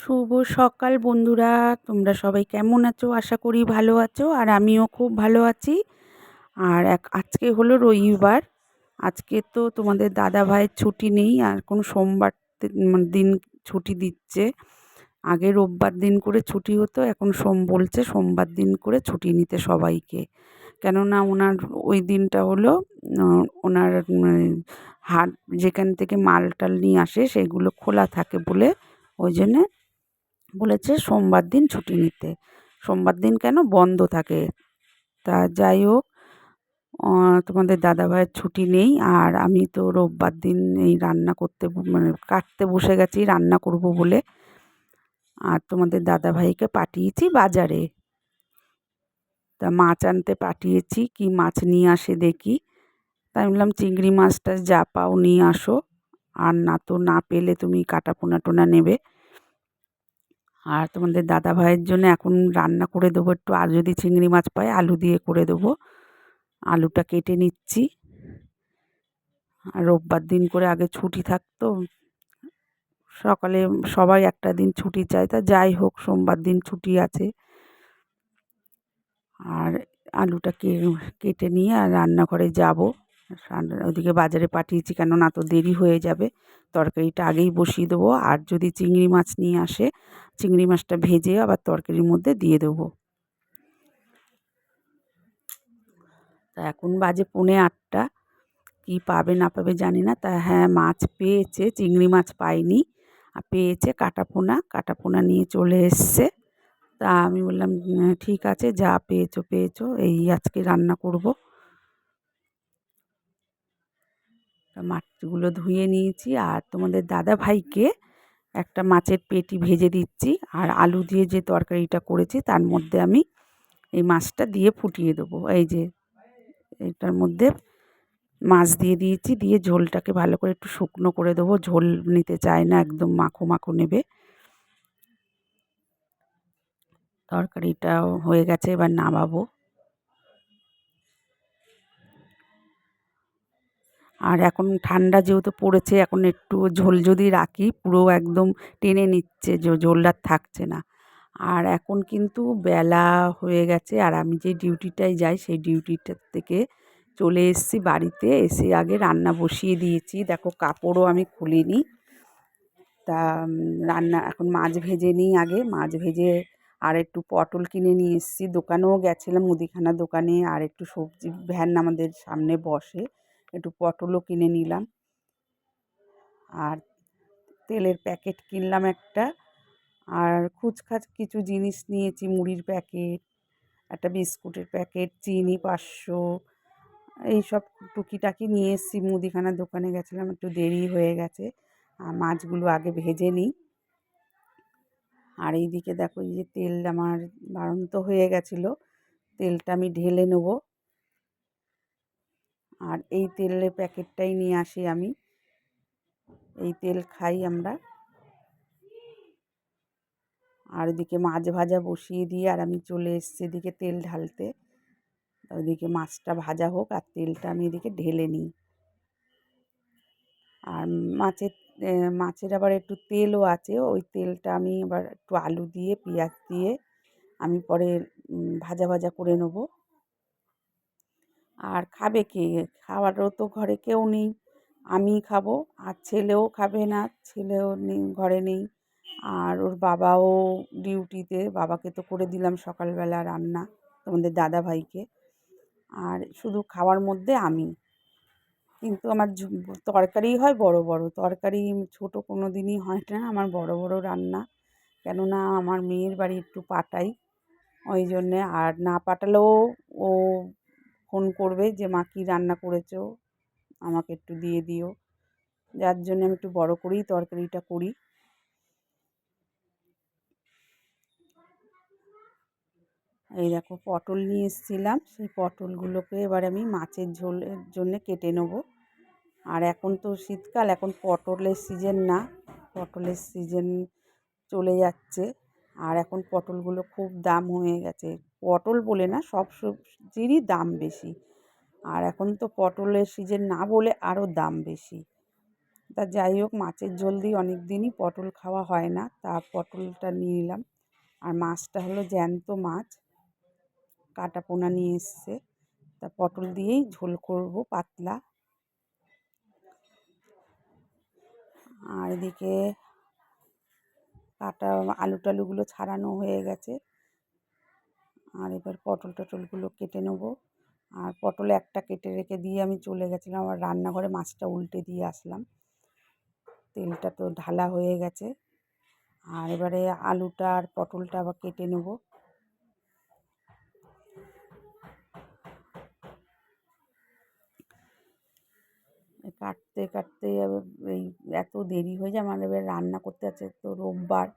শুভ সকাল বন্ধুরা, তোমরা সবাই কেমন আছো? আশা করি ভালো আছো আর আমিও খুব ভালো আছি। আর আজকে হলো রবিবার। আজকে তো তোমাদের দাদাভাইয়ের ছুটি নেই, আর কোনো সোমবার মানে দিন ছুটি দিচ্ছে। আগে রোববার দিন করে ছুটি হতো, এখন বলছে সোমবার দিন করে ছুটি নিতে সবাইকে। কেননা ওনার ওই দিনটা হলো ওনার হাট, যেখান থেকে মাল টাল নিয়ে আসে সেগুলো খোলা থাকে বলে ওই জন্যে বলেছে সোমবার দিন ছুটি নিতে। সোমবার দিন কেন, বন্ধ থাকে। তা যাই হোক, তোমাদের দাদাভাইয়ের ছুটি নেই, আর আমি তো রোববার দিন এই রান্না করতে মানে কাটতে বসে গেছি রান্না করব বলে। আর তোমাদের দাদাভাইকে পাঠিয়েছি বাজারে। তা মাছ আনতে পাঠিয়েছি, কি মাছ নিয়ে আসে দেখি। তাই আমি বললাম চিংড়ি মাছটা যা পাও নিয়ে আসো, আর না পেলে তুমি কাটা পোনা টোনা নেবে। আর তোমাদের দাদাভাইয়ের জন্য এখন রান্না করে দেবো একটু, আর যদি চিংড়ি মাছ পাই আলু দিয়ে করে দেবো। আলুটা কেটে নিচ্ছি। আর রোববার দিন করে আগে ছুটি থাকতো, সকালে সবাই একটা দিন ছুটি চায়, তা যাই হোক সোমবার দিন ছুটি আছে। আর আলুটা কেটে নিয়ে আর রান্নাঘরে যাবো। ওদিকে বাজারে পাঠিয়েছি, কেননা তো দেরি হয়ে যাবে। তরকারিটা আগেই বসিয়ে দেবো, আর যদি চিংড়ি মাছ নিয়ে আসে চিংড়ি মাছটা ভেজে আবার তরকারির মধ্যে দিয়ে দেবো। তা এখন বাজে 7:45। কী পাবে না পাবে জানি না। তা হ্যাঁ, মাছ পেয়েছে, চিংড়ি মাছ পায়নি। আর পেয়েছে কাটা পোনা নিয়ে চলে এসছে। তা আমি বললাম ঠিক আছে, যা পেয়েছো পেয়েছো, এই আজকে রান্না করব। তা মাছগুলো ধুয়ে নিয়েছি, আর তোমাদের দাদাভাইকে একটা মাছের পেটি ভেজে দিচ্ছি। আর আলু দিয়ে যে তরকারিটা করেছি তার মধ্যে আমি এই মাছটা দিয়ে ফুটিয়ে দেবো। এই যে এটার মধ্যে মাছ দিয়ে দিয়েছি, দিয়ে ঝোলটাকে ভালো করে একটু শুকনো করে দেবো। ঝোল নিতে চায় না, একদম মাখো মাখো নেবে। তরকারিটাও হয়ে গেছে, এবার নামাবো। আর এখন ঠান্ডা যেহেতু পড়েছে, এখন একটু ঝোল যদি রাখি পুরো একদম টেনে নিচ্ছে, ঝোল আর থাকছে না। আর এখন কিন্তু বেলা হয়ে গেছে, আর আমি যে ডিউটিটায় যাই সেই ডিউটিটার থেকে চলে এসেছি বাড়িতে। এসে আগে রান্না বসিয়ে দিয়েছি, দেখো কাপড়ও আমি খুলিনি। তা রান্না এখন মাছ ভেজে নিই আগে। মাছ ভেজে আর একটু পটল কিনে নিয়ে এসেছি, দোকানেও গেছিলাম মুদিখানা দোকানে, আর একটু সবজি ভ্যান আমাদের সামনে বসে, একটু পটলও কিনে নিলাম। আর তেলের প্যাকেট কিনলাম একটা, আর খুচখাচ কিছু জিনিস নিয়েছি, মুড়ির প্যাকেট, একটা বিস্কুটের প্যাকেট, চিনি 500, এইসব টুকিটাকি নিয়ে এসেছি। মুদিখানার দোকানে গেছিলাম, একটু দেরি হয়ে গেছে। আর মাছগুলো আগে ভেজে নিই। আর এইদিকে দেখো, এই যে তেল আমার বাড়ন্ত হয়ে গেছিলো, তেলটা আমি ঢেলে নেব। আর এই তেলের প্যাকেটটাই নিয়ে আসি আমি, এই তেল খাই আমরা। আর ওদিকে মাছ ভাজা বসিয়ে দিয়ে আর আমি চলে এসেছি এদিকে তেল ঢালতে। ওইদিকে মাছটা ভাজা হোক, আর তেলটা আমি এদিকে ঢেলে নিই। আর মাছের আবার একটু তেলও আছে, ওই তেলটা আমি আবার একটু আলু দিয়ে পেঁয়াজ দিয়ে আমি পরে ভাজা ভাজা করে নেব। আর খাবে কে? খাওয়ারও তো ঘরে কেউ নেই, আমিই খাবো। আর ছেলেও খাবে না, ছেলেও নেই, ঘরে নেই। আর ওর বাবাও ডিউটিতে, বাবাকে তো করে দিলাম সকালবেলা রান্না, তোমাদের দাদাভাইকে। আর শুধু খাওয়ার মধ্যে আমি। কিন্তু আমার তরকারি হয় বড় বড় তরকারি, ছোট কোনো দিনই হয় না আমার, বড় বড় রান্না। কেননা আমার মেয়ের বাড়ি একটু পাঠাই, ওই জন্যে। আর না পাঠালেও ও ফোন করবে যে মা কী রান্না করেছো, আমাকে একটু দিয়ে দিও। যার জন্য আমি একটু বড় করেই তরকারিটা করি। এই দেখো পটল নিয়ে এসেছিলাম, সেই পটলগুলোকে এবার আমি মাছের ঝোলের জন্যে কেটে নেব। আর এখন তো শীতকাল, এখন পটলের সিজন না, পটলের সিজন চলে যাচ্ছে। আর এখন পটলগুলো খুব দাম হয়ে গেছে, পটল বলে না, সব সবজিরই দাম বেশি। আর এখন তো পটলের সিজন না বলে আরও দাম বেশি। তা যাই হোক, মাছের ঝোল দিয়ে অনেক দিনই পটল খাওয়া হয় না, তা পটলটা নিয়ে নিলাম। আর মাছটা হলো জ্যান্ত মাছ, কাটা পোনা নিয়ে এসছে, তা পটল দিয়েই ঝোল করব পাতলা। আর এদিকে কাটা আলু টালুগুলো ছাড়ানো হয়ে গেছে। আর এবার পটল টটলগুলো কেটে নেবো। আর পটল একটা কেটে রেখে দিয়ে আমি চলে গেছিলাম আবার রান্নাঘরে, মাছটা উল্টে দিয়ে আসলাম। তেলটা তো ঢালা হয়ে গেছে। আর এবারে আলুটা আর পটলটা আবার কেটে নেব। কাটতে কাটতে এই এত দেরি হয়ে যায়, আমার এবার রান্না করতে আছে, তো রোববার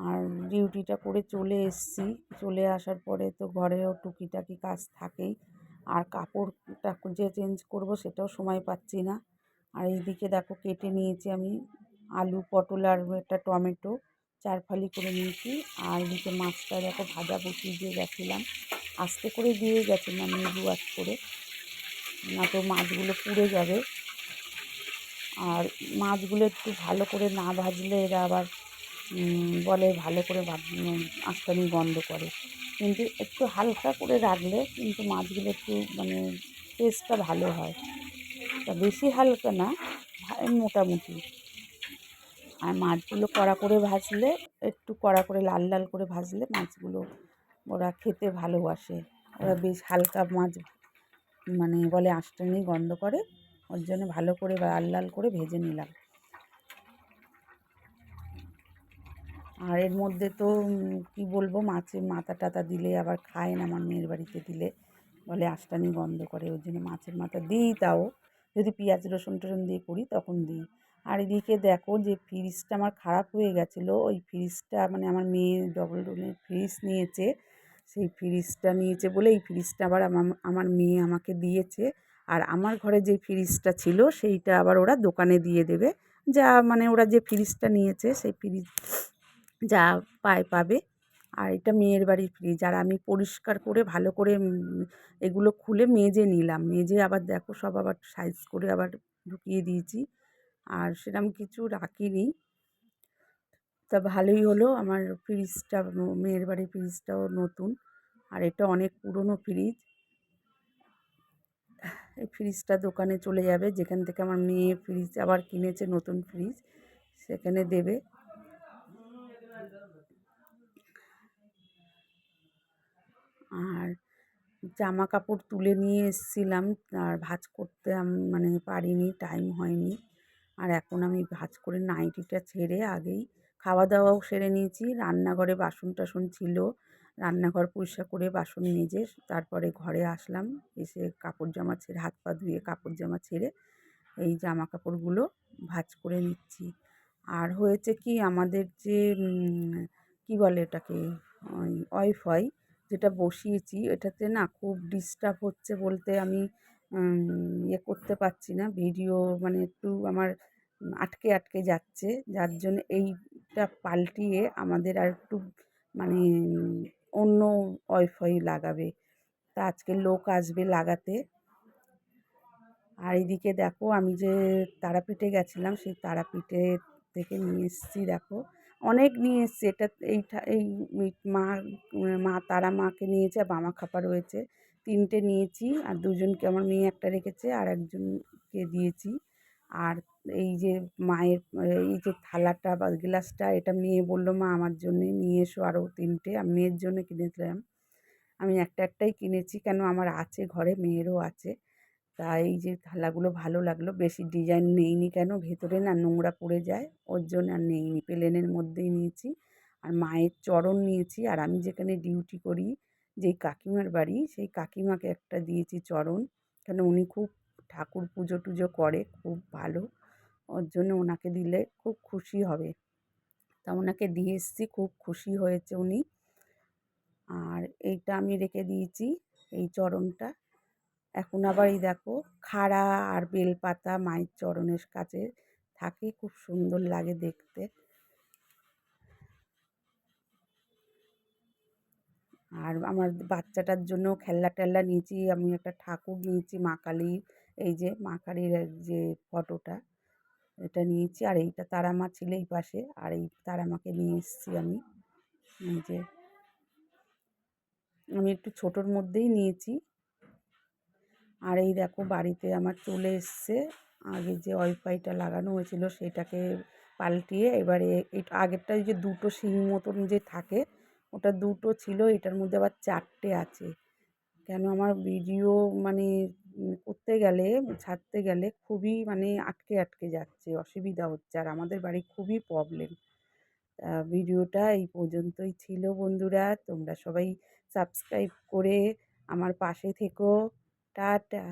আর ডিউটিটা করে চলে এসেছি। চলে আসার পরে তো ঘরেও টুকিটাকি কাজ থাকেই, আর কাপড়টা যে চেঞ্জ করব সেটাও সময় পাচ্ছি না। আর এইদিকে দেখো কেটে নিয়েছি আমি আলু, পটল আর একটা টমেটো 4 ফালি করে নিয়েছি। আর এদিকে মাছটা দেখো ভাজা বসিয়ে দিয়ে গেছিলাম, আস্তে করে দিয়ে গেছিলাম লেবু আজ করে, না তো মাছগুলো পুড়ে যাবে। আর মাছগুলো একটু ভালো করে না ভাজলে এরা আবার বলে ভালো করে আঁচটানি গন্ধ করে, কিন্তু একটু হালকা করে রাখলে কিন্তু মাছগুলো একটু মানে টেস্টটা ভালো হয়। তা বেশি হালকা না, মোটামুটি। আর মাছগুলো কড়া করে ভাজলে, একটু কড়া করে লাল লাল করে ভাজলে মাছগুলো ওরা খেতে ভালোবাসে। ওরা বেশ হালকা মাছ মানে বলে আঁশটানি গন্ধ করে, ওর জন্য ভালো করে লাল লাল করে ভেজে নিলাম। আর এর মধ্যে তো কী বলবো, মাছের মাথা টাথা দিলে আবার খায় না, আমার মেয়ের বাড়িতে দিলে বলে আঁশটানি গন্ধ করে, ওই জন্য মাছের মাথা দিই, তাও যদি পেঁয়াজ রসুন টসুন দিয়ে করি তখন দিই। আর এদিকে দেখো যে ফ্রিজটা আমার খারাপ হয়ে গেছিলো, ওই ফ্রিজটা মানে আমার মেয়ে ডবল ডোরের ফ্রিজ নিয়েছে, সেই ফ্রিজটা নিয়েছে বলে এই ফ্রিজটা আবার আমার মেয়ে আমাকে দিয়েছে। আর আমার ঘরে যে ফ্রিজটা ছিল সেইটা আবার ওরা দোকানে দিয়ে দেবে, যা মানে ওরা যে ফ্রিজটা নিয়েছে সেই ফ্রিজ যা পাবে। আর এটা মেয়ের বাড়ির ফ্রিজ, আর আমি পরিষ্কার করে ভালো করে এগুলো খুলে মেজে নিলাম, মেজে আবার দেখো সব আবার সাইজ করে আবার ঢুকিয়ে দিয়েছি, আর সেরকম কিছু রাখিনি। তা ভালোই হলো, আমার ফ্রিজটা মেয়ের বাড়ির ফ্রিজটাও নতুন, আর এটা অনেক পুরনো ফ্রিজ। এই ফ্রিজটা দোকানে চলে যাবে, যেখান থেকে আমার মেয়ে ফ্রিজ আবার কিনেছে নতুন ফ্রিজ, সেখানে দেবে। আর জামা কাপড় তুলে নিয়ে এসেছিলাম, আর ভাঁজ করতে মানে পারিনি, টাইম হয়নি। আর এখন আমি ভাঁজ করে নাইটিটা ছেড়ে আগেই খাওয়া দাওয়াও সেরে নিয়েছি, রান্নাঘরে বাসন টাসন ছিল, রান্নাঘর পরিষ্কার করে বাসন মেজে তারপরে ঘরে আসলাম। এসে কাপড় জামা ছেড়ে, হাত পা ধুয়ে কাপড় জামা ছেড়ে এই জামা কাপড়গুলো ভাঁজ করে নিচ্ছি। আর হয়েছে কি, আমাদের যে কী বলে ওটাকে, ওয়াইফাই যেটা বসিয়েছি এটাতে না খুব ডিস্টার্ব হচ্ছে, বলতে আমি ইয়ে করতে পারছি না, ভিডিও মানে একটু আমার আটকে আটকে যাচ্ছে, যার জন্য এইটা পাল্টিয়ে আমাদের আর একটু মানে অন্য ওয়াইফাই লাগাবে, তা আজকে লোক আসবে লাগাতে। আর এইদিকে দেখো আমি যে তারাপীঠে গেছিলাম, সেই তারাপীঠে থেকে নিয়ে এসেছি, দেখো অনেক নিয়ে এসেছি। এটা এই মা মা তারা মাকে নিয়েছে, আর বামাখ্যাপা রয়েছে, 3টে নিয়েছি। আর 2জনকে, আমার মেয়ে একটা রেখেছে আর একজনকে দিয়েছি। আর এই যে মায়ের এই যে থালাটা বা গ্লাসটা, এটা মেয়ে বললো মা আমার জন্যে নিয়ে এসো আরও 3টে, আমি মেয়ের জন্য কিনেছিলাম। আমি একটাই কিনেছি, কেন আমার আছে ঘরে, মেয়েরও আছে। তা এই যে থালাগুলো ভালো লাগলো, বেশি ডিজাইন নেইনি, কেন ভেতরে না নোংরা পড়ে যায়, ওর জন্য আর নেইনি, প্লেনের মধ্যেই নিয়েছি। আর মায়ের চরণ নিয়েছি, আর আমি যেখানে ডিউটি করি, যেই কাকিমার বাড়ি, সেই কাকিমাকে একটা দিয়েছি চরণ, কেন উনি খুব ঠাকুর পুজো টুজো করে, খুব ভালো, ওর জন্য ওনাকে দিলে খুব খুশি হবে, তা ওনাকে দিয়ে এসেছি, খুব খুশি হয়েছে উনি। আর এইটা আমি রেখে দিয়েছি, এই চরণটা। এখন আবার এই দেখো খাড়া আর বেলপাতা মায়ের চরণের কাছে থাকে, খুব সুন্দর লাগে দেখতে। আর আমার বাচ্চাটার জন্য খেলনা টেলনা নিয়েছি, আমি একটা ঠাকুর নিয়েছি মা কালীর, এই যে মা কালীর যে ফটোটা, এটা নিয়েছি। আর এইটা তারা মা ছিল এই পাশে, আর এই তারা মাকে নিয়ে এসেছি আমি। এই যে আমি একটু ছোটোর মধ্যেই নিয়েছি। আর এই দেখো বাড়িতে আমার চলে এসছে। আগে যে ওয়াইফাইটা লাগানো হয়েছিল সেটাকে পাল্টিয়ে এবারে এই আগেরটা ওই যে দুটো সিং মতন যে থাকে, ওটা দুটো ছিল, এটার মধ্যে আবার 4টে আছে। কেন আমার ভিডিও মানে করতে গেলে, ছাড়তে গেলে খুবই মানে আটকে আটকে যাচ্ছে, অসুবিধা হচ্ছে। আর আমাদের বাড়ি খুবই প্রবলেম। ভিডিওটা এই পর্যন্তই ছিল বন্ধুরা। তোমরা সবাই সাবস্ক্রাইব করে আমার পাশে থেকো। টাটা।